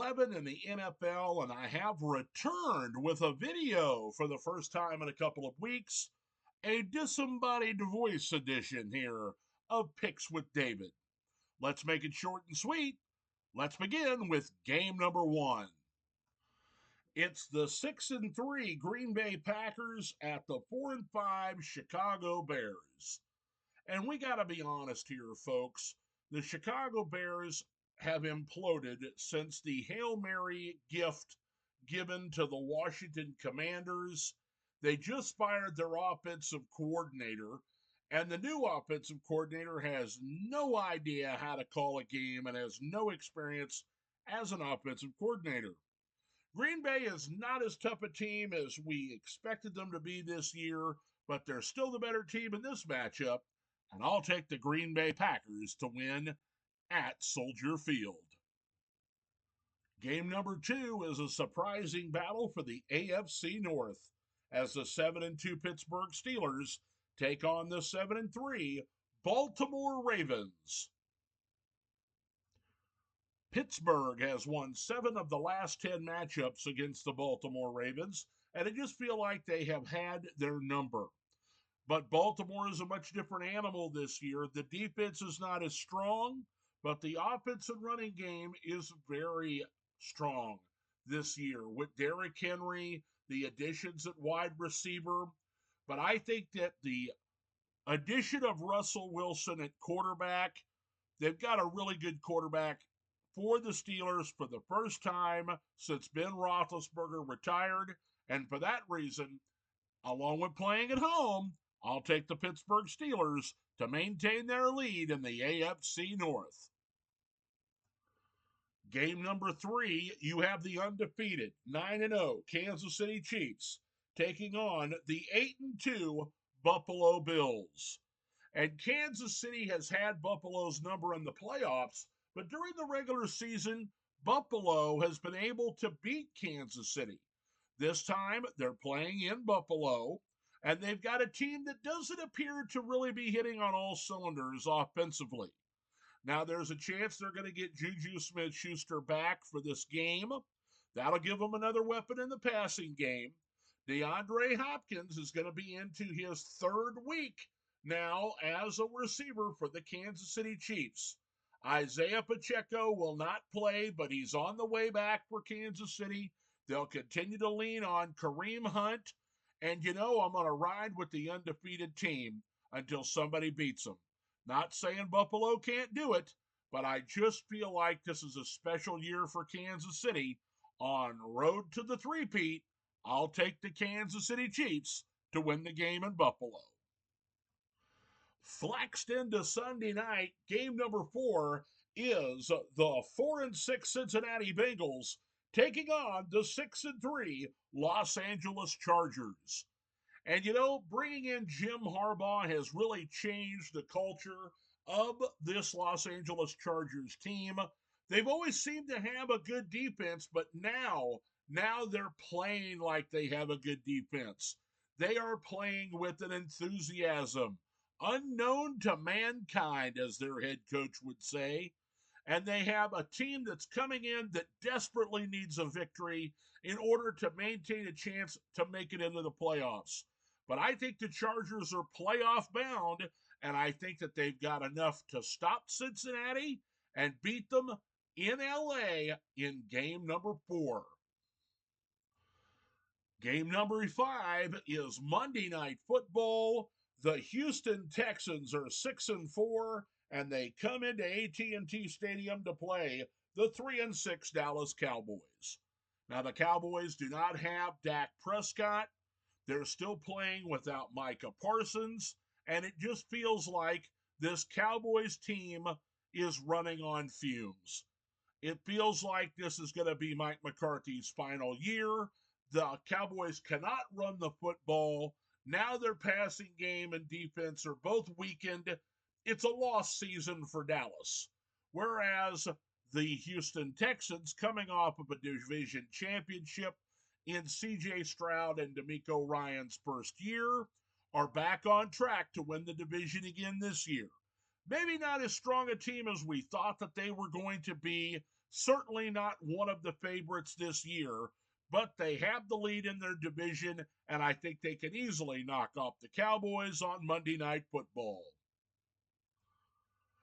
11 in the NFL, and I have returned with a video for the first time in a couple of weeks, a disembodied voice edition here of Picks with David. Let's make it short and sweet. Let's begin with game number one. It's the 6-3 Green Bay Packers at the 4-5 Chicago Bears. And we got to be honest here, folks. The Chicago Bears have imploded since the Hail Mary gift given to the Washington Commanders. They just fired their offensive coordinator, and the new offensive coordinator has no idea how to call a game and has no experience as an offensive coordinator. Green Bay is not as tough a team as we expected them to be this year, but they're still the better team in this matchup, and I'll take the Green Bay Packers to win at Soldier Field. Game number two is a surprising battle for the AFC North as the 7-2 Pittsburgh Steelers take on the 7-3 Baltimore Ravens. Pittsburgh has won 7 of the last 10 matchups against the Baltimore Ravens, and I just feel like they have had their number. But Baltimore is a much different animal this year. The defense is not as strong, but the offensive running game is very strong this year with Derrick Henry, the additions at wide receiver. But I think that the addition of Russell Wilson at quarterback, they've got a really good quarterback for the Steelers for the first time since Ben Roethlisberger retired. And for that reason, along with playing at home, I'll take the Pittsburgh Steelers to maintain their lead in the AFC North. Game number 3, you have the undefeated 9-0 Kansas City Chiefs taking on the 8-2 Buffalo Bills. And Kansas City has had Buffalo's number in the playoffs, but during the regular season, Buffalo has been able to beat Kansas City. This time, they're playing in Buffalo, and they've got a team that doesn't appear to really be hitting on all cylinders offensively. Now, there's a chance they're going to get Juju Smith-Schuster back for this game. That'll give them another weapon in the passing game. DeAndre Hopkins is going to be into his 3rd week now as a receiver for the Kansas City Chiefs. Isaiah Pacheco will not play, but he's on the way back for Kansas City. They'll continue to lean on Kareem Hunt. And I'm going to ride with the undefeated team until somebody beats them. Not saying Buffalo can't do it, but I just feel like this is a special year for Kansas City. On road to the three-peat, I'll take the Kansas City Chiefs to win the game in Buffalo. Flexed into Sunday night, game number 4 is the 4-6 Cincinnati Bengals taking on the 6-3 Los Angeles Chargers. And bringing in Jim Harbaugh has really changed the culture of this Los Angeles Chargers team. They've always seemed to have a good defense, but now they're playing like they have a good defense. They are playing with an enthusiasm unknown to mankind, as their head coach would say. And they have a team that's coming in that desperately needs a victory in order to maintain a chance to make it into the playoffs. But I think the Chargers are playoff bound, and I think that they've got enough to stop Cincinnati and beat them in LA in game number 4. Game number 5 is Monday Night Football. The Houston Texans are 6-4, and they come into AT&T Stadium to play the 3-6 Dallas Cowboys. Now, the Cowboys do not have Dak Prescott. They're still playing without Micah Parsons, and it just feels like this Cowboys team is running on fumes. It feels like this is going to be Mike McCarthy's final year. The Cowboys cannot run the football. Now their passing game and defense are both weakened. It's a lost season for Dallas. Whereas the Houston Texans, coming off of a division championship in C.J. Stroud and DeMeco Ryans' first year, are back on track to win the division again this year. Maybe not as strong a team as we thought that they were going to be, Certainly not one of the favorites this year, but they have the lead in their division, and I think they can easily knock off the Cowboys on Monday Night Football.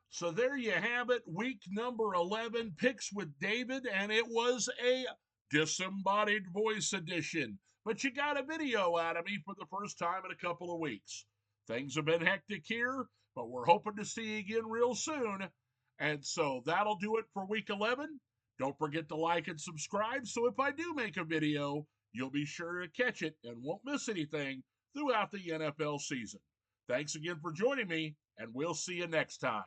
So there you have it, week number 11, Picks with David, and it was a disembodied voice edition. But you got a video out of me for the first time in a couple of weeks. Things have been hectic here, but we're hoping to see you again real soon. And so that'll do it for week 11. Don't forget to like and subscribe so if I do make a video, you'll be sure to catch it and won't miss anything throughout the NFL season. Thanks again for joining me, and we'll see you next time.